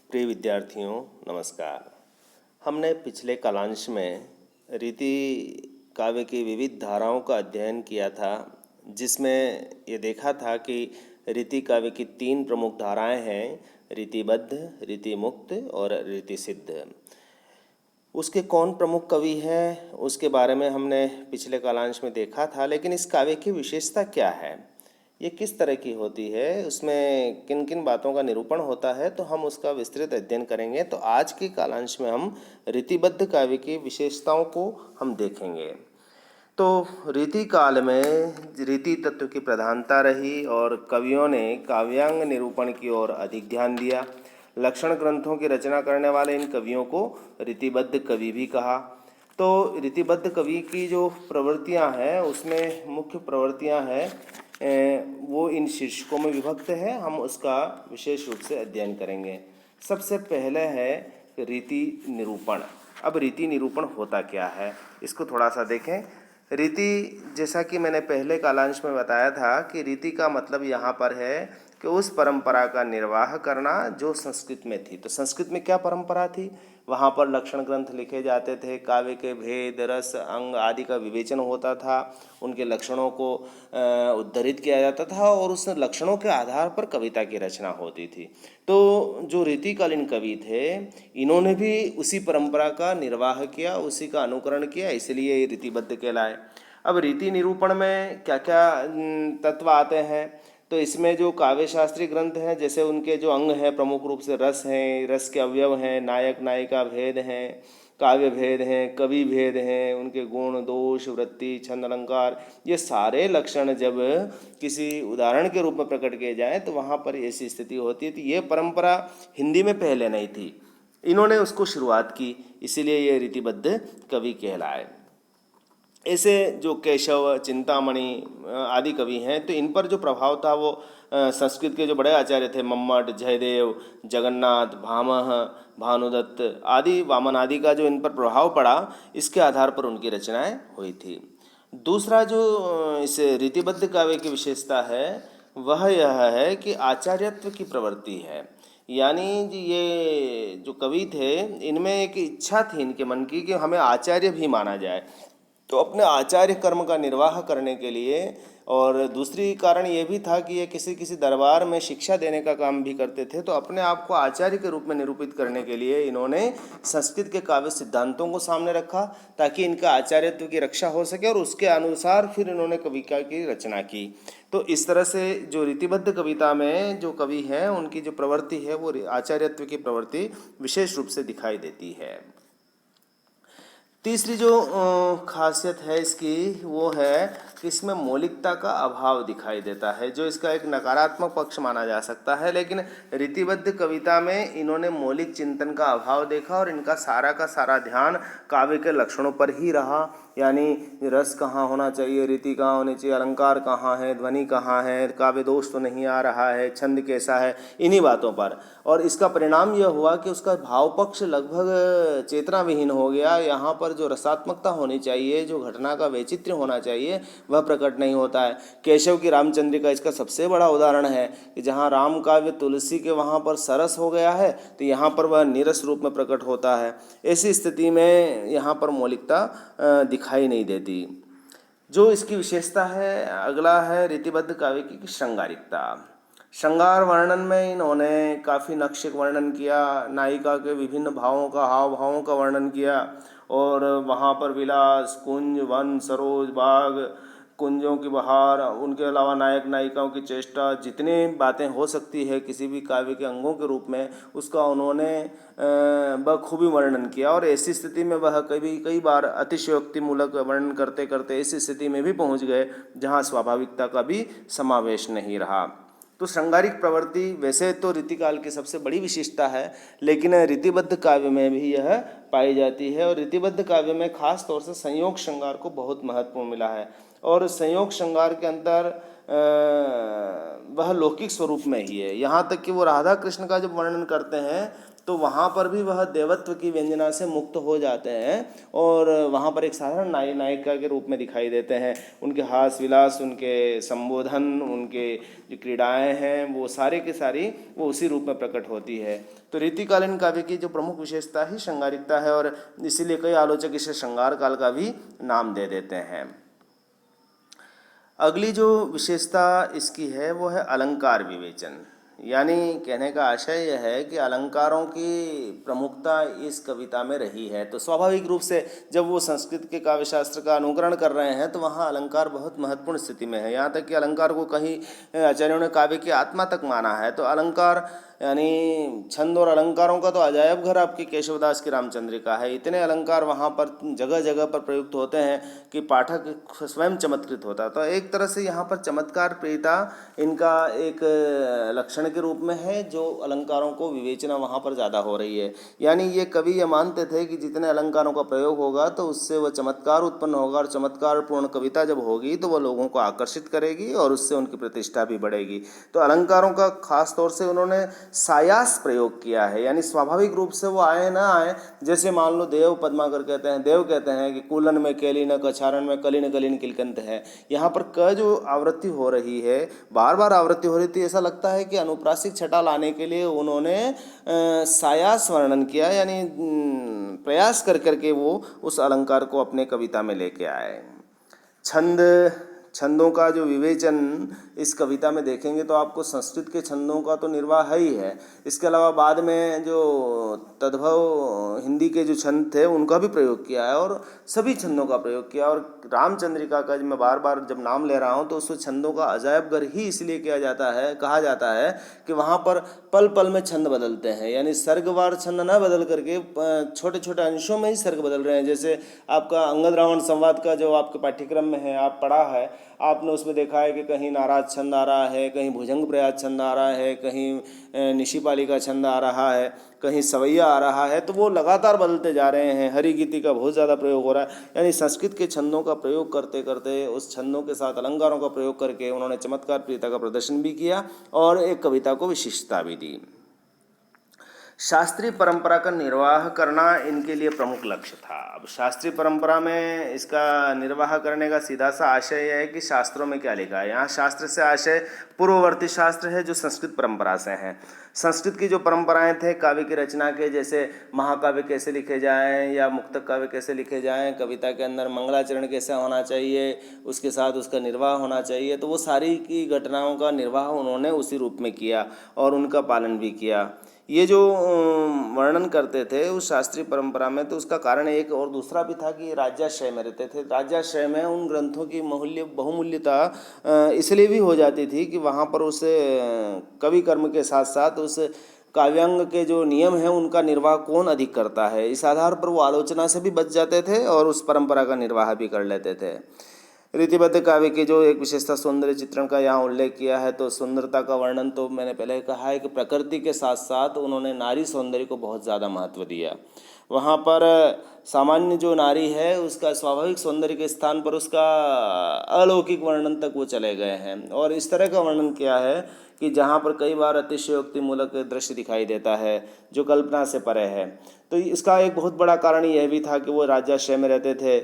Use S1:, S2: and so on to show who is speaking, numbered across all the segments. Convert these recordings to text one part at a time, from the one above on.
S1: प्रिय विद्यार्थियों, नमस्कार। हमने पिछले कालांश में रीति काव्य की विविध धाराओं का अध्ययन किया था, जिसमें ये देखा था कि रीति काव्य की तीन प्रमुख धाराएं हैं: रीतिबद्ध, रीतिमुक्त और रीतिसिद्ध। उसके कौन प्रमुख कवि हैं उसके बारे में हमने पिछले कालांश में देखा था, लेकिन इस काव्य की विशेषता क्या है, ये किस तरह की होती है, उसमें किन किन बातों का निरूपण होता है, तो हम उसका विस्तृत अध्ययन करेंगे। तो आज के कालांश में हम रीतिबद्ध काव्य की विशेषताओं को हम देखेंगे। तो रीति काल में रीति तत्व की प्रधानता रही और कवियों ने काव्यांग निरूपण की ओर अधिक ध्यान दिया। लक्षण ग्रंथों की रचना करने वाले इन कवियों को रीतिबद्ध कवि भी कहा। तो रीतिबद्ध कवि की जो प्रवृत्तियां हैं उसमें मुख्य प्रवृत्तियां हैं वो इन शीर्षकों में विभक्त है। हम उसका विशेष रूप से अध्ययन करेंगे। सबसे पहले है रीति निरूपण। अब रीति निरूपण होता क्या है, इसको थोड़ा सा देखें। रीति, जैसा कि मैंने पहले कालांश में बताया था कि रीति का मतलब यहाँ पर है कि उस परंपरा का निर्वाह करना जो संस्कृत में थी। तो संस्कृत में क्या परंपरा थी? वहाँ पर लक्षण ग्रंथ लिखे जाते थे, काव्य के भेद, रस, अंग आदि का विवेचन होता था, उनके लक्षणों को उद्धृत किया जाता था और उस लक्षणों के आधार पर कविता की रचना होती थी। तो जो रीतिकालीन कवि थे, इन्होंने भी उसी परंपरा का निर्वाह किया, उसी का अनुकरण किया, इसलिए ये रीतिबद्ध कहलाए। अब रीति निरूपण में क्या क्या तत्व आते हैं, तो इसमें जो काव्य शास्त्रीय ग्रंथ हैं, जैसे उनके जो अंग हैं, प्रमुख रूप से रस हैं, रस के अवयव हैं, नायक नायिका भेद हैं, काव्य भेद हैं, कवि भेद हैं, उनके गुण, दोष, वृत्ति, छंद, अलंकार, ये सारे लक्षण जब किसी उदाहरण के रूप में प्रकट किए जाएं तो वहाँ पर ऐसी स्थिति होती है। तो ये परंपरा हिंदी में पहले नहीं थी, इन्होंने उसको शुरुआत की, इसीलिए ये रीतिबद्ध कवि कहलाए। ऐसे जो केशव, चिंतामणि आदि कवि हैं, तो इन पर जो प्रभाव था वो संस्कृत के जो बड़े आचार्य थे, मम्मट, जयदेव, जगन्नाथ, भामह, भानुदत्त आदि, वामन आदि का जो इन पर प्रभाव पड़ा, इसके आधार पर उनकी रचनाएं हुई थी। दूसरा जो इस रीतिबद्ध काव्य की विशेषता है वह यह है कि आचार्यत्व की प्रवृत्ति है। यानी जी ये जो कवि थे, इनमें एक इच्छा थी इनके मन की कि हमें आचार्य भी माना जाए। तो अपने आचार्य कर्म का निर्वाह करने के लिए, और दूसरी कारण ये भी था कि ये किसी किसी दरबार में शिक्षा देने का काम भी करते थे। तो अपने आप को आचार्य के रूप में निरूपित करने के लिए इन्होंने संस्कृत के काव्य सिद्धांतों को सामने रखा, ताकि इनका आचार्यत्व की रक्षा हो सके, और उसके अनुसार फिर इन्होंने कविता की रचना की। तो इस तरह से जो रीतिबद्ध कविता में जो कवि हैं, उनकी जो प्रवृत्ति है वो आचार्यत्व की प्रवृत्ति विशेष रूप से दिखाई देती है। तीसरी जो खासियत है इसकी वो है कि इसमें मौलिकता का अभाव दिखाई देता है, जो इसका एक नकारात्मक पक्ष माना जा सकता है। लेकिन रीतिबद्ध कविता में इन्होंने मौलिक चिंतन का अभाव देखा और इनका सारा का सारा ध्यान काव्य के लक्षणों पर ही रहा। यानी रस कहाँ होना चाहिए, रीति कहाँ होनी चाहिए, अलंकार कहाँ है, ध्वनि कहाँ है, काव्य दोष तो नहीं आ रहा है, छंद कैसा है, इन्हीं बातों पर। और इसका परिणाम यह हुआ कि उसका भाव पक्ष लगभग चेतना विहीन हो गया। यहाँ पर जो रसात्मकता होनी चाहिए, जो घटना का वैचित्र्य होना चाहिए, वह प्रकट नहीं होता है। केशव की रामचंद्रिका इसका सबसे बड़ा उदाहरण है कि जहाँ राम काव्य तुलसी के वहाँ पर सरस हो गया है, तो यहाँ पर वह नीरस रूप में प्रकट होता है। ऐसी स्थिति में यहाँ पर मौलिकता दिखाई नहीं देती। जो इसकी विशेषता है, अगला है रीतिबद्ध काव्य की श्रृंगारिकता। श्रृंगार वर्णन में इन्होंने काफ़ी नक्शिक वर्णन किया, नायिका के विभिन्न भावों का, हाव भावों का वर्णन किया, और वहाँ पर विलास, कुंज, वन, सरोज, बाग, कुंजों की बहार, उनके अलावा नायक नायिकाओं की चेष्टा, जितनी बातें हो सकती है किसी भी काव्य के अंगों के रूप में, उसका उन्होंने बखूबी वर्णन किया। और ऐसी स्थिति में वह कई बार अतिशयोक्तिमूलक वर्णन करते करते ऐसी स्थिति में भी पहुँच गए जहाँ स्वाभाविकता का भी समावेश नहीं रहा। तो श्रृंगारिक प्रवृत्ति वैसे तो रीतिकाल की सबसे बड़ी विशेषता है, लेकिन रीतिबद्ध काव्य में भी यह पाई जाती है। और रीतिबद्ध काव्य में खास तौर से संयोग श्रृंगार को बहुत महत्व मिला है। और संयोग श्रृंगार के अंदर वह लौकिक स्वरूप में ही है। यहाँ तक कि वो राधा कृष्ण का जब वर्णन करते हैं तो वहाँ पर भी वह देवत्व की व्यंजना से मुक्त हो जाते हैं और वहाँ पर एक साधारण नायिका के रूप में दिखाई देते हैं। उनके हास विलास, उनके संबोधन, उनके जो क्रीड़ाएँ हैं वो सारे के सारी वो उसी रूप में प्रकट होती है। तो रीतिकालीन काव्य की जो प्रमुख विशेषता ही श्रृंगारिकता है और इसीलिए कई आलोचक इसे श्रृंगार काल का भी नाम दे देते हैं। अगली जो विशेषता इसकी है वो है अलंकार विवेचन। यानी कहने का आशय यह है कि अलंकारों की प्रमुखता इस कविता में रही है। तो स्वाभाविक रूप से जब वो संस्कृत के काव्यशास्त्र का अनुकरण कर रहे हैं तो वहाँ अलंकार बहुत महत्वपूर्ण स्थिति में है। यहाँ तक कि अलंकार को कहीं आचार्यों ने काव्य की आत्मा तक माना है। तो अलंकार यानी छंद और अलंकारों का तो अजायब घर आपकी केशवदास की रामचंद्रिका है। इतने अलंकार वहाँ पर जगह जगह पर प्रयुक्त होते हैं कि पाठक स्वयं चमत्कृत होता है। तो एक तरह से यहाँ पर चमत्कार प्रियता इनका एक लक्षण के रूप में है, जो अलंकारों को विवेचना वहाँ पर ज़्यादा हो रही है। यानी ये कवि ये मानते थे कि जितने अलंकारों का प्रयोग होगा तो उससे वह चमत्कार उत्पन्न होगा और चमत्कार पूर्ण कविता जब होगी तो वह लोगों को आकर्षित करेगी और उससे उनकी प्रतिष्ठा भी बढ़ेगी। तो अलंकारों का खास तौर से उन्होंने सायास प्रयोग किया है। यानी स्वाभाविक रूप से वो आए ना आए, जैसे मान लो देव पद्माकर कहते हैं, देव कहते हैं कि कूलन में केली न कछारण में कलिन कलिन किलकंत है। यहाँ पर क जो आवृत्ति हो रही है, बार बार आवृत्ति हो रही थी, ऐसा लगता है कि अनुप्रासिक छटा लाने के लिए उन्होंने सायास वर्णन किया। यानी प्रयास कर करके वो उस अलंकार को अपने कविता में लेके आए। छंदों का जो विवेचन इस कविता में देखेंगे तो आपको संस्कृत के छंदों का तो निर्वाह ही है, इसके अलावा बाद में जो तद्भव हिंदी के जो छंद थे उनका भी प्रयोग किया है और सभी छंदों का प्रयोग किया। और रामचंद्रिका का मैं बार बार जब नाम ले रहा हूँ तो उस छंदों का अजायब घर ही इसलिए कहा जाता है कि वहाँ पर पल पल में छंद बदलते हैं। यानी सर्गवार छंद न बदल करके छोटे छोटे अंशों में ही सर्ग बदल रहे हैं। जैसे आपका अंगद रावण संवाद का जो आपके पाठ्यक्रम में है, आप पढ़ा है, आपने उसमें देखा है कि कहीं नाराज छंद आ रहा है, कहीं भुजंग प्रयास छंद आ रहा है, कहीं निशिपाली का छंद आ रहा है, कहीं सवैया आ रहा है। तो वो लगातार बदलते जा रहे हैं। हरिगीति का बहुत ज़्यादा प्रयोग हो रहा है। यानी संस्कृत के छंदों का प्रयोग करते करते उस छंदों के साथ अलंकारों का प्रयोग करके उन्होंने चमत्कार प्रियता का प्रदर्शन भी किया और एक कविता को विशिष्टता भी दी। शास्त्रीय परंपरा का निर्वाह करना इनके लिए प्रमुख लक्ष्य था। अब शास्त्रीय परंपरा में इसका निर्वाह करने का सीधा सा आशय यह है कि शास्त्रों में क्या लिखा है। यहाँ शास्त्र से आशय पूर्ववर्ती शास्त्र है जो संस्कृत परंपरा से हैं। संस्कृत की जो परंपराएं थे काव्य की रचना के, जैसे महाकाव्य कैसे लिखे जाएं या मुक्तक काव्य कैसे लिखे जाएं, कविता के अंदर मंगलाचरण कैसे होना चाहिए, उसके साथ उसका निर्वाह होना चाहिए, तो वो सारी की घटनाओं का निर्वाह उन्होंने उसी रूप में किया और उनका पालन भी किया। ये जो वर्णन करते थे उस शास्त्रीय परंपरा में, तो उसका कारण एक और दूसरा भी था कि राज्याश्रय में रहते थे। राज्याश्रय में उन ग्रंथों की बहुमूल्यता इसलिए भी हो जाती थी कि वहाँ पर उस कवि कर्म के साथ साथ उस काव्यांग के जो नियम हैं उनका निर्वाह कौन अधिक करता है, इस आधार पर वो आलोचना से भी बच जाते थे और उस परंपरा का निर्वाह भी कर लेते थे। रीतिबद्ध काव्य की जो एक विशेषता सौंदर्य चित्रण का यहाँ उल्लेख किया है, तो सुंदरता का वर्णन तो मैंने पहले कहा है कि प्रकृति के साथ साथ उन्होंने नारी सौंदर्य को बहुत ज़्यादा महत्व दिया। वहाँ पर सामान्य जो नारी है उसका स्वाभाविक सौंदर्य के स्थान पर उसका अलौकिक वर्णन तक वो चले गए हैं। और इस तरह का वर्णन किया है कि जहाँ पर कई बार अतिशयोक्ति मूलक दृश्य दिखाई देता है जो कल्पना से परे है। तो इसका एक बहुत बड़ा कारण यह भी था कि वो राजाश्रय में रहते थे।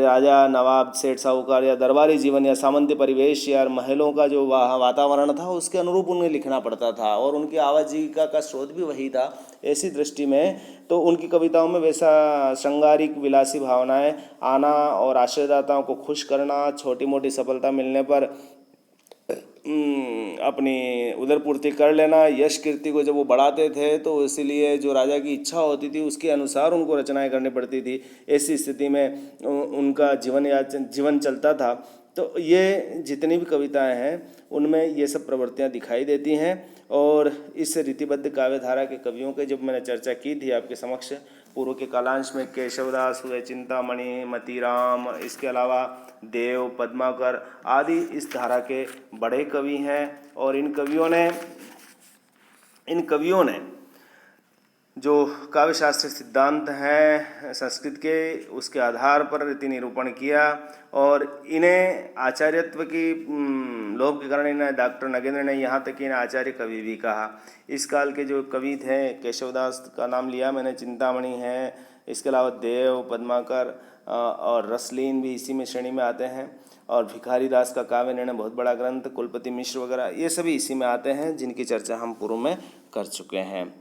S1: राजा, नवाब, सेठ, साहूकार या दरबारी जीवन या सामंती परिवेश या महलों का जो वातावरण था उसके अनुरूप उन्हें लिखना पड़ता था और उनकी आजीविका का स्रोत भी वही था। ऐसी दृष्टि में तो उनकी कविताओं में वैसा श्रृंगारिक विलासी भावनाएं आना और आश्रयदाताओं को खुश करना, छोटी मोटी सफलता मिलने पर अपनी उदरपूर्ति कर लेना, यश कीर्ति को जब वो बढ़ाते थे तो इसीलिए जो राजा की इच्छा होती थी उसके अनुसार उनको रचनाएं करनी पड़ती थी। ऐसी स्थिति में उनका जीवन चलता था। तो ये जितनी भी कविताएं हैं उनमें ये सब प्रवृत्तियां दिखाई देती हैं। और इस रीतिबद्ध काव्यधारा के कवियों के जब मैंने चर्चा की थी आपके समक्ष, पूर्व के कालांश में केशवदास हुए, चिंतामणि, मतीराम, इसके अलावा देव, पद्माकर आदि इस धारा के बड़े कवि हैं। और इन कवियों ने जो काव्य शास्त्र सिद्धांत हैं संस्कृत के, उसके आधार पर रीति निरूपण किया और इन्हें आचार्यत्व की लोभ के कारण इन्हें डॉक्टर नगेंद्र ने यहाँ तक कि इन्हें आचार्य कवि भी कहा। इस काल के जो कवि थे, केशवदास का नाम लिया मैंने, चिंतामणि है, इसके अलावा देव, पद्माकर और रसलीन भी इसी में श्रेणी में आते हैं, और भिखारी दास का काव्य निर्णय बहुत बड़ा ग्रंथ, कुलपति मिश्र वगैरह ये सभी इसी में आते हैं, जिनकी चर्चा हम पूर्व में कर चुके हैं।